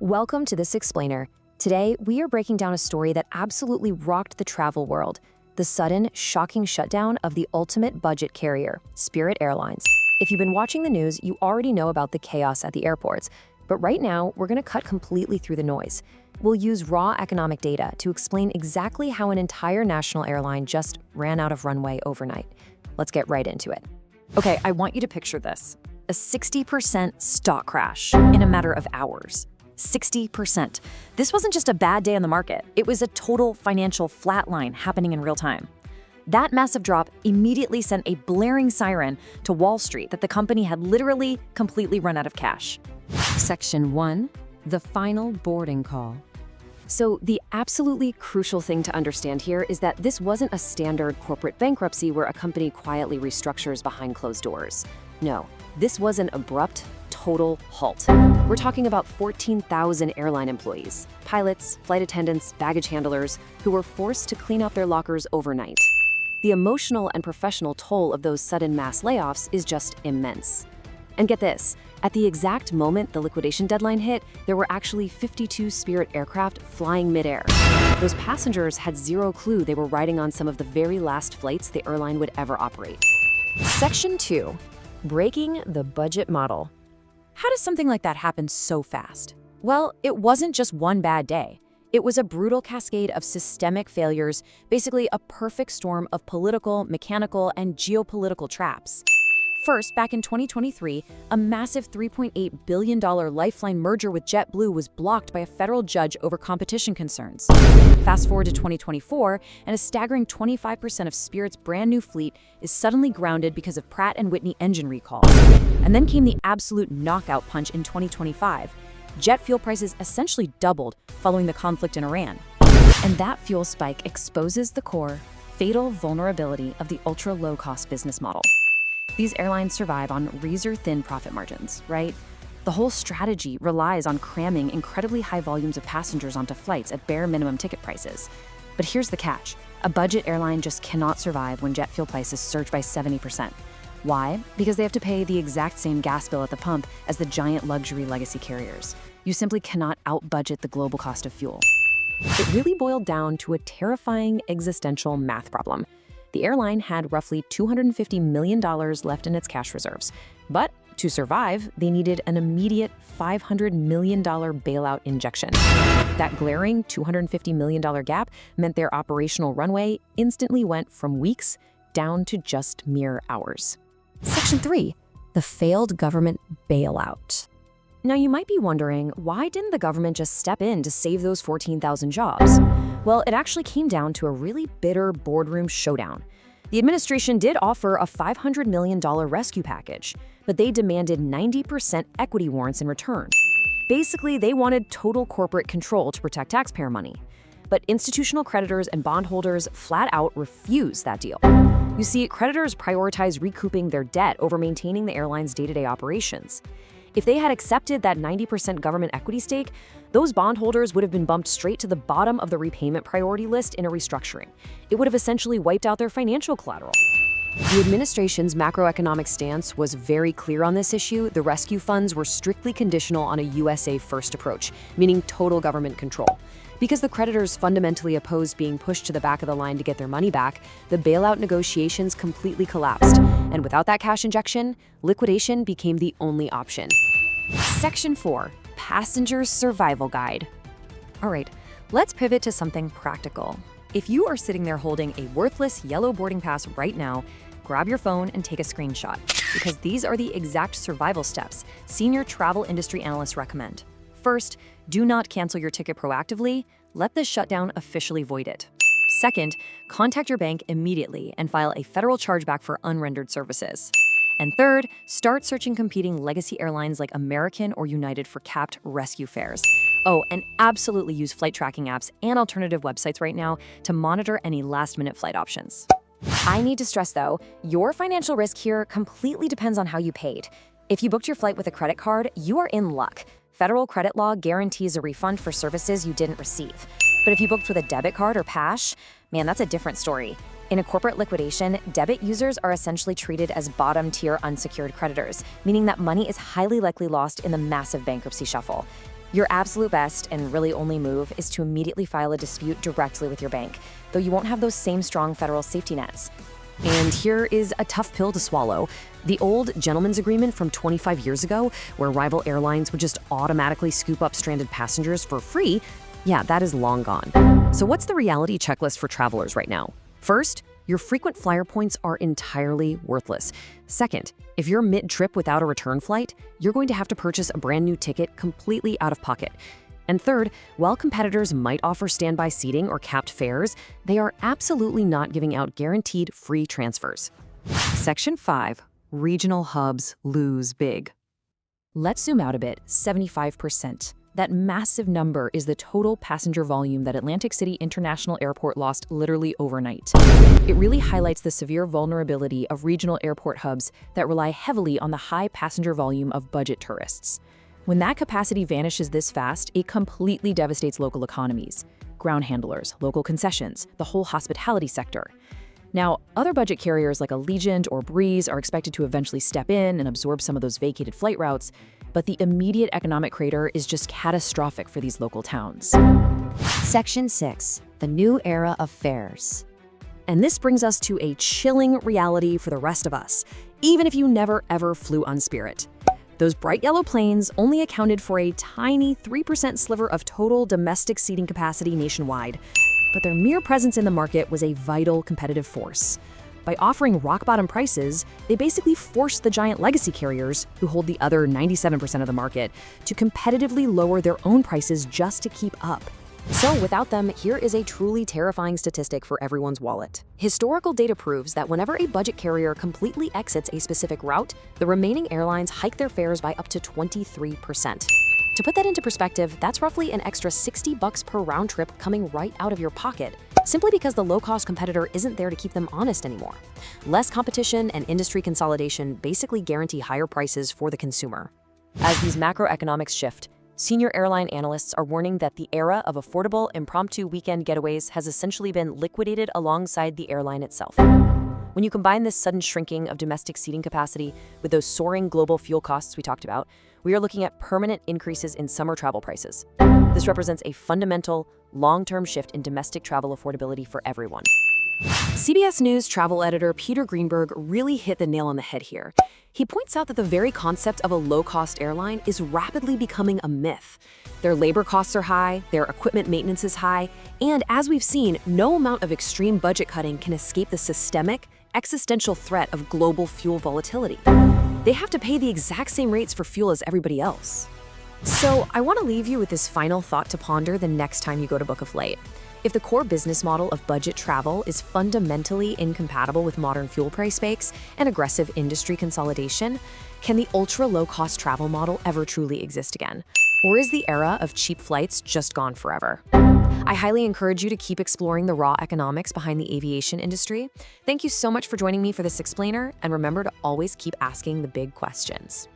Welcome to This Explainer. Today, we are breaking down a story that absolutely rocked the travel world, the sudden, shocking shutdown of the ultimate budget carrier, Spirit Airlines. If you've been watching the news, you already know about the chaos at the airports, but right now, we're going to cut completely through the noise. We'll use raw economic data to explain exactly how an entire national airline just ran out of runway overnight. Let's get right into it. Okay, I want you to picture this. A 60% stock crash in a matter of hours. 60%. This wasn't just a bad day on the market. It was a total financial flatline happening in real time. That massive drop immediately sent a blaring siren to Wall Street that the company had literally completely run out of cash. Section 1. The final boarding call. So the absolutely crucial thing to understand here is that this wasn't a standard corporate bankruptcy where a company quietly restructures behind closed doors. No, this was an abrupt, total halt. We're talking about 14,000 airline employees, pilots, flight attendants, baggage handlers, who were forced to clean out their lockers overnight. The emotional and professional toll of those sudden mass layoffs is just immense. And get this, at the exact moment the liquidation deadline hit, there were actually 52 Spirit aircraft flying midair. Those passengers had zero clue they were riding on some of the very last flights the airline would ever operate. Section 2. Breaking the budget model. How does something like that happen so fast? Well, it wasn't just one bad day. It was a brutal cascade of systemic failures, basically a perfect storm of political, mechanical, and geopolitical traps. First, back in 2023, a massive $3.8 billion Lifeline merger with JetBlue was blocked by a federal judge over competition concerns. Fast forward to 2024, and a staggering 25% of Spirit's brand new fleet is suddenly grounded because of Pratt & Whitney engine recalls. And then came the absolute knockout punch in 2025. Jet fuel prices essentially doubled following the conflict in Iran. And that fuel spike exposes the core, fatal vulnerability of the ultra-low-cost business model. These airlines survive on razor-thin profit margins, right? The whole strategy relies on cramming incredibly high volumes of passengers onto flights at bare minimum ticket prices. But here's the catch. A budget airline just cannot survive when jet fuel prices surge by 70%. Why? Because they have to pay the exact same gas bill at the pump as the giant luxury legacy carriers. You simply cannot out-budget the global cost of fuel. It really boiled down to a terrifying existential math problem. The airline had roughly $250 million left in its cash reserves. But to survive, they needed an immediate $500 million bailout injection. That glaring $250 million gap meant their operational runway instantly went from weeks down to just mere hours. Section 3. The failed government bailout. Now, you might be wondering, why didn't the government just step in to save those 14,000 jobs? Well, it actually came down to a really bitter boardroom showdown. The administration did offer a $500 million rescue package, but they demanded 90% equity warrants in return. Basically, they wanted total corporate control to protect taxpayer money. But institutional creditors and bondholders flat out refused that deal. You see, creditors prioritized recouping their debt over maintaining the airline's day-to-day operations. If they had accepted that 90% government equity stake, those bondholders would have been bumped straight to the bottom of the repayment priority list in a restructuring. It would have essentially wiped out their financial collateral. The administration's macroeconomic stance was very clear on this issue. The rescue funds were strictly conditional on a USA First approach, meaning total government control. Because the creditors fundamentally opposed being pushed to the back of the line to get their money back, the bailout negotiations completely collapsed. And without that cash injection, liquidation became the only option. Section 4. Passenger's Survival Guide. All right, let's pivot to something practical. If you are sitting there holding a worthless yellow boarding pass right now, grab your phone and take a screenshot, because these are the exact survival steps senior travel industry analysts recommend. First, do not cancel your ticket proactively. Let the shutdown officially void it. Second, contact your bank immediately and file a federal chargeback for unrendered services. And third, start searching competing legacy airlines like American or United for capped rescue fares. Oh, and absolutely use flight tracking apps and alternative websites right now to monitor any last-minute flight options. I need to stress, though, your financial risk here completely depends on how you paid. If you booked your flight with a credit card, you are in luck. Federal credit law guarantees a refund for services you didn't receive. But if you booked with a debit card or Pash, man, that's a different story. In a corporate liquidation, debit users are essentially treated as bottom-tier unsecured creditors, meaning that money is highly likely lost in the massive bankruptcy shuffle. Your absolute best and really only move is to immediately file a dispute directly with your bank, though you won't have those same strong federal safety nets. And here is a tough pill to swallow. The old gentleman's agreement from 25 years ago, where rival airlines would just automatically scoop up stranded passengers for free, yeah, that is long gone. So what's the reality checklist for travelers right now? First, your frequent flyer points are entirely worthless. Second, if you're mid-trip without a return flight, you're going to have to purchase a brand new ticket completely out of pocket. And third, while competitors might offer standby seating or capped fares, they are absolutely not giving out guaranteed free transfers. Section 5. Regional hubs lose big. Let's zoom out a bit. 75%. That massive number is the total passenger volume that Atlantic City International Airport lost literally overnight. It really highlights the severe vulnerability of regional airport hubs that rely heavily on the high passenger volume of budget tourists. When that capacity vanishes this fast, it completely devastates local economies, ground handlers, local concessions, the whole hospitality sector. Now, other budget carriers like Allegiant or Breeze are expected to eventually step in and absorb some of those vacated flight routes, but the immediate economic crater is just catastrophic for these local towns. Section 6. The new era of fares. And this brings us to a chilling reality for the rest of us, even if you never ever flew on Spirit. Those bright yellow planes only accounted for a tiny 3% sliver of total domestic seating capacity nationwide, but their mere presence in the market was a vital competitive force. By offering rock-bottom prices, they basically forced the giant legacy carriers, who hold the other 97% of the market, to competitively lower their own prices just to keep up. So without them, here is a truly terrifying statistic for everyone's wallet. Historical data proves that whenever a budget carrier completely exits a specific route, the remaining airlines hike their fares by up to 23%. To put that into perspective, that's roughly an extra $60 per round trip coming right out of your pocket, simply because the low-cost competitor isn't there to keep them honest anymore. Less competition and industry consolidation basically guarantee higher prices for the consumer. As these macroeconomics shift, senior airline analysts are warning that the era of affordable, impromptu weekend getaways has essentially been liquidated alongside the airline itself. When you combine this sudden shrinking of domestic seating capacity with those soaring global fuel costs we talked about, we are looking at permanent increases in summer travel prices. This represents a fundamental, long-term shift in domestic travel affordability for everyone. CBS News travel editor Peter Greenberg really hit the nail on the head here. He points out that the very concept of a low-cost airline is rapidly becoming a myth. Their labor costs are high, their equipment maintenance is high, and as we've seen, no amount of extreme budget cutting can escape the systemic, existential threat of global fuel volatility. They have to pay the exact same rates for fuel as everybody else. So I want to leave you with this final thought to ponder the next time you go to book a flight. If the core business model of budget travel is fundamentally incompatible with modern fuel price spikes and aggressive industry consolidation, can the ultra-low-cost travel model ever truly exist again? Or is the era of cheap flights just gone forever? I highly encourage you to keep exploring the raw economics behind the aviation industry. Thank you so much for joining me for this explainer, and remember to always keep asking the big questions.